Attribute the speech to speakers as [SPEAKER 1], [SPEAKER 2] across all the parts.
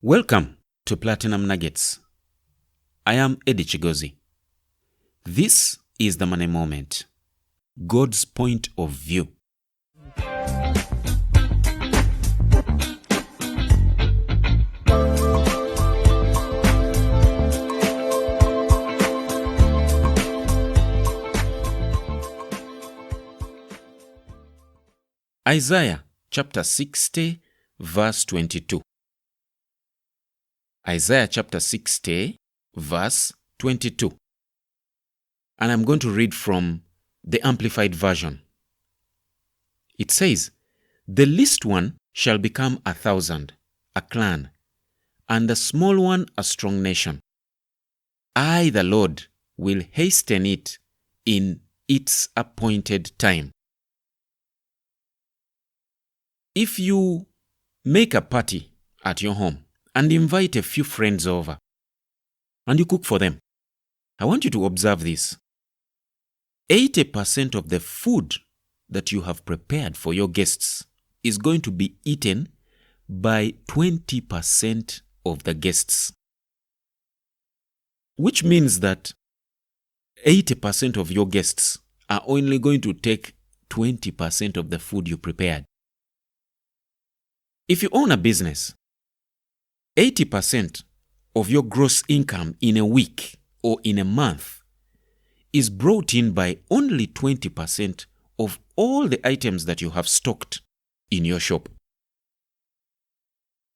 [SPEAKER 1] Welcome to Platinum Nuggets. I am Eddie Chigozi. This is the Money Moment, God's point of view. Isaiah chapter 60 verse 22. Isaiah chapter 60 verse 22. And I'm going to read from the Amplified Version. It says, "The least one shall become 1,000, a clan, and the small one a strong nation. I, the Lord, will hasten it in its appointed time." If you make a party at your home and invite a few friends over, and you cook for them, I want you to observe this. 80% of the food that you have prepared for your guests is going to be eaten by 20% of the guests. Which means that 80% of your guests are only going to take 20% of the food you prepared. If you own a business, 80% of your gross income in a week or in a month is brought in by only 20% of all the items that you have stocked in your shop.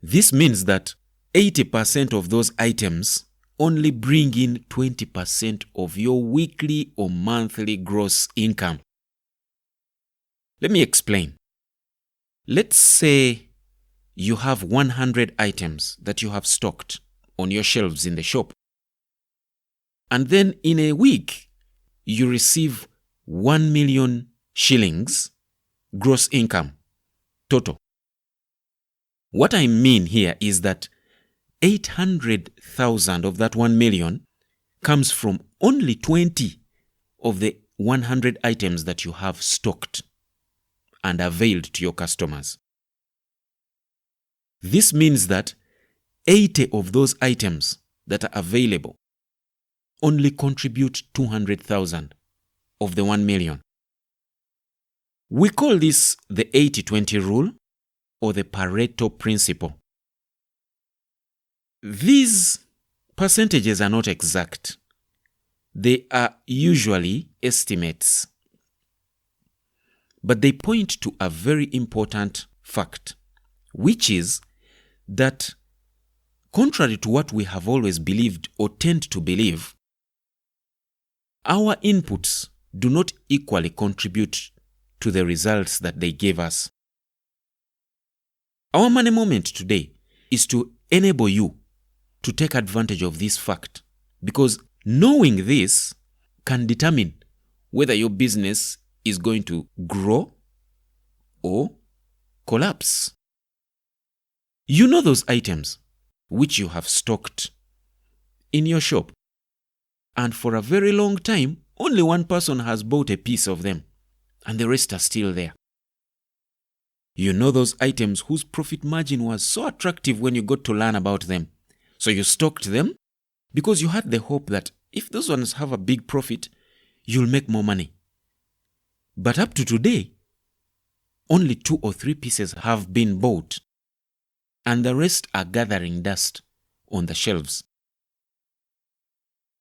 [SPEAKER 1] This means that 80% of those items only bring in 20% of your weekly or monthly gross income. Let me explain. Let's say you have 100 items that you have stocked on your shelves in the shop. And then in a week, you receive 1 million shillings gross income total. What I mean here is that 800,000 of that 1 million comes from only 20 of the 100 items that you have stocked and availed to your customers. This means that 80 of those items that are available only contribute 200,000 of the 1 million. We call this the 80-20 rule or the Pareto principle. These percentages are not exact. They are usually estimates. But they point to a very important fact, which is that contrary to what we have always believed or tend to believe, our inputs do not equally contribute to the results that they give us. Our money moment today is to enable you to take advantage of this fact, because knowing this can determine whether your business is going to grow or collapse. You know those items which you have stocked in your shop, and for a very long time, only one person has bought a piece of them, and the rest are still there. You know those items whose profit margin was so attractive when you got to learn about them. So you stocked them because you had the hope that if those ones have a big profit, you'll make more money. But up to today, only 2 or 3 pieces have been bought, and the rest are gathering dust on the shelves.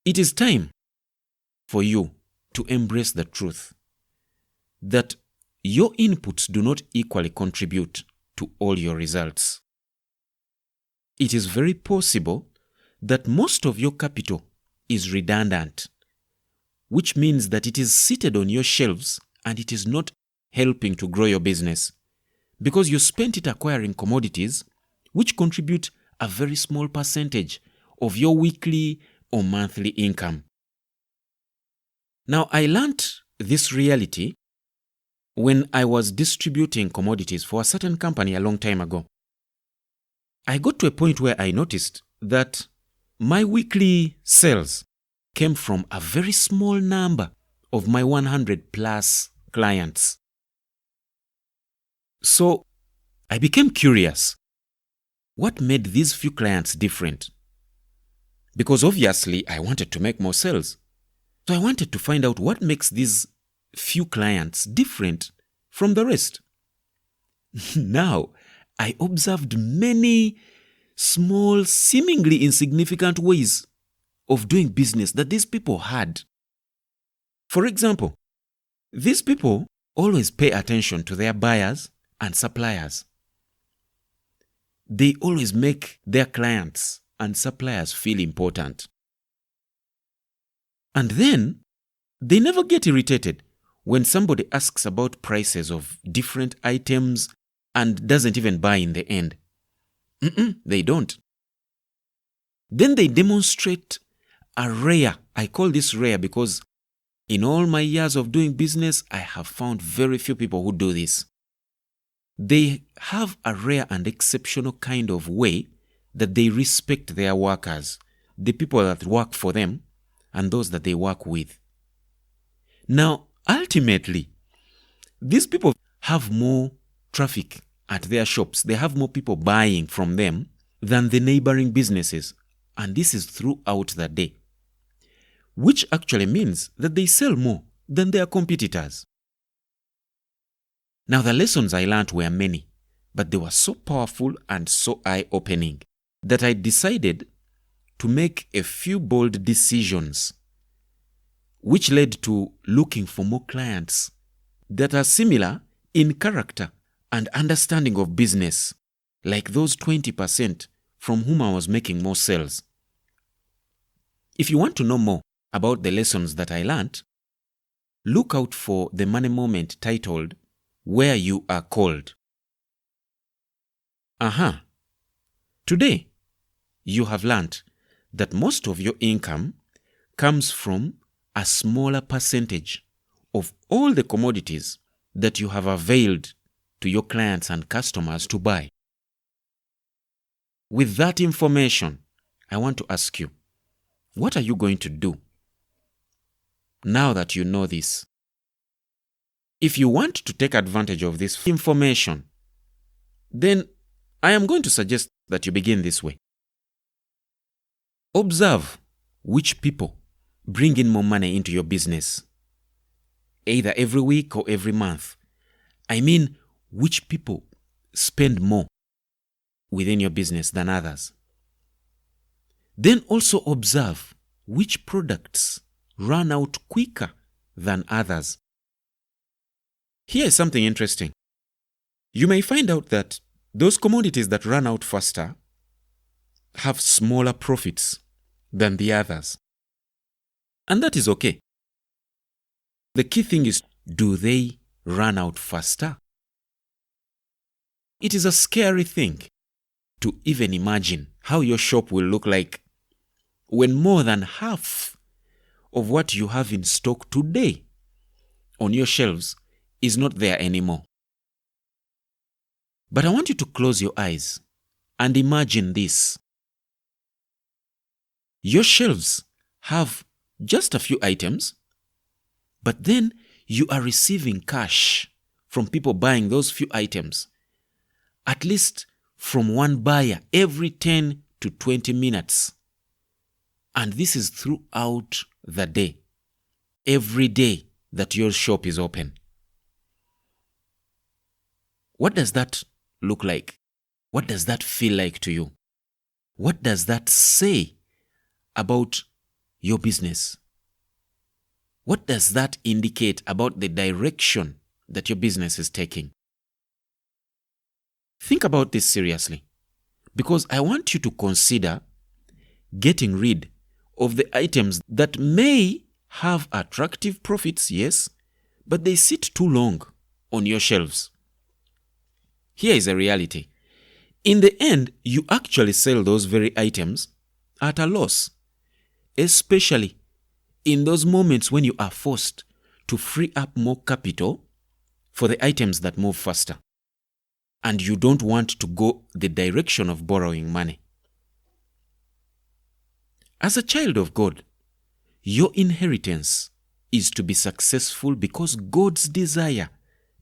[SPEAKER 1] It is time for you to embrace the truth that your inputs do not equally contribute to all your results. It is very possible that most of your capital is redundant, which means that it is seated on your shelves and it is not helping to grow your business, because you spent it acquiring commodities which contribute a very small percentage of your weekly or monthly income. Now, I learned this reality when I was distributing commodities for a certain company a long time ago. I got to a point where I noticed that my weekly sales came from a very small number of my 100 plus clients. So I became curious. what made these few clients different? Because obviously I wanted to make more sales. So I wanted to find out what makes these few clients different from the rest. Now, I observed many small, seemingly insignificant ways of doing business that these people had. For example, these people always pay attention to their buyers and suppliers. They always make their clients and suppliers feel important. And then, they never get irritated when somebody asks about prices of different items and doesn't even buy in the end. They don't. Then they demonstrate a rare, I call this rare because in all my years of doing business, I have found very few people who do this. They have a rare and exceptional kind of way that they respect their workers, the people that work for them, and those that they work with. Now, ultimately, these people have more traffic at their shops. They have more people buying from them than the neighboring businesses. And this is throughout the day, which actually means that they sell more than their competitors. Now, the lessons I learned were many, but they were so powerful and so eye-opening that I decided to make a few bold decisions, which led to looking for more clients that are similar in character and understanding of business, like those 20% from whom I was making more sales. If you want to know more about the lessons that I learned, look out for the money moment titled, Where You Are Called. Today, you have learned that most of your income comes from a smaller percentage of all the commodities that you have availed to your clients and customers to buy. With that information, I want to ask you, what are you going to do now that you know this? If you want to take advantage of this information, then I am going to suggest that you begin this way. Observe which people bring in more money into your business, either every week or every month. I mean, which people spend more within your business than others. Then also observe which products run out quicker than others. Here is something interesting. You may find out that those commodities that run out faster have smaller profits than the others. And that is okay. The key thing is, do they run out faster? It is a scary thing to even imagine how your shop will look like when more than half of what you have in stock today on your shelves is not there anymore. But I want you to close your eyes and imagine this. Your shelves have just a few items, but then you are receiving cash from people buying those few items, at least from one buyer every 10 to 20 minutes. And this is throughout the day, every day that your shop is open. What does that look like? What does that feel like to you? What does that say about your business? What does that indicate about the direction that your business is taking? Think about this seriously, because I want you to consider getting rid of the items that may have attractive profits, yes, but they sit too long on your shelves. Here is a reality. In the end, you actually sell those very items at a loss, especially in those moments when you are forced to free up more capital for the items that move faster, and you don't want to go the direction of borrowing money. As a child of God, your inheritance is to be successful because God's desire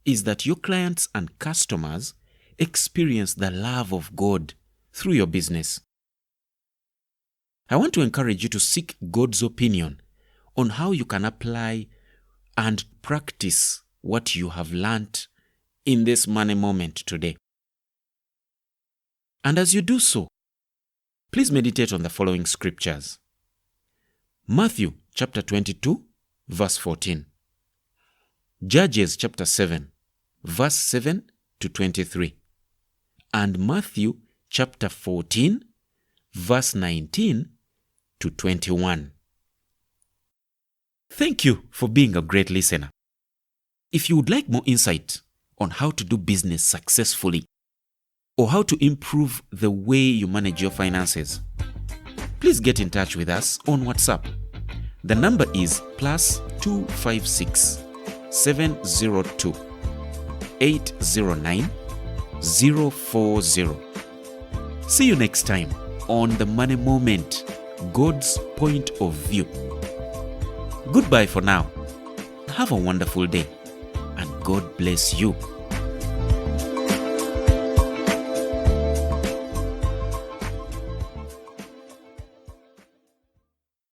[SPEAKER 1] is that your clients and customers experience the love of God through your business. I want to encourage you to seek God's opinion on how you can apply and practice what you have learnt in this money moment today. And as you do so, please meditate on the following scriptures. Matthew chapter 22, verse 14. Judges chapter 7, verse 7 to 23. And Matthew chapter 14, verse 19 to 21. Thank you for being a great listener. If you would like more insight on how to do business successfully or how to improve the way you manage your finances, please get in touch with us on WhatsApp. The number is +256 702 809 040. See you next time on The Money Moment, God's Point of View. Goodbye for now. Have a wonderful day, and God bless you.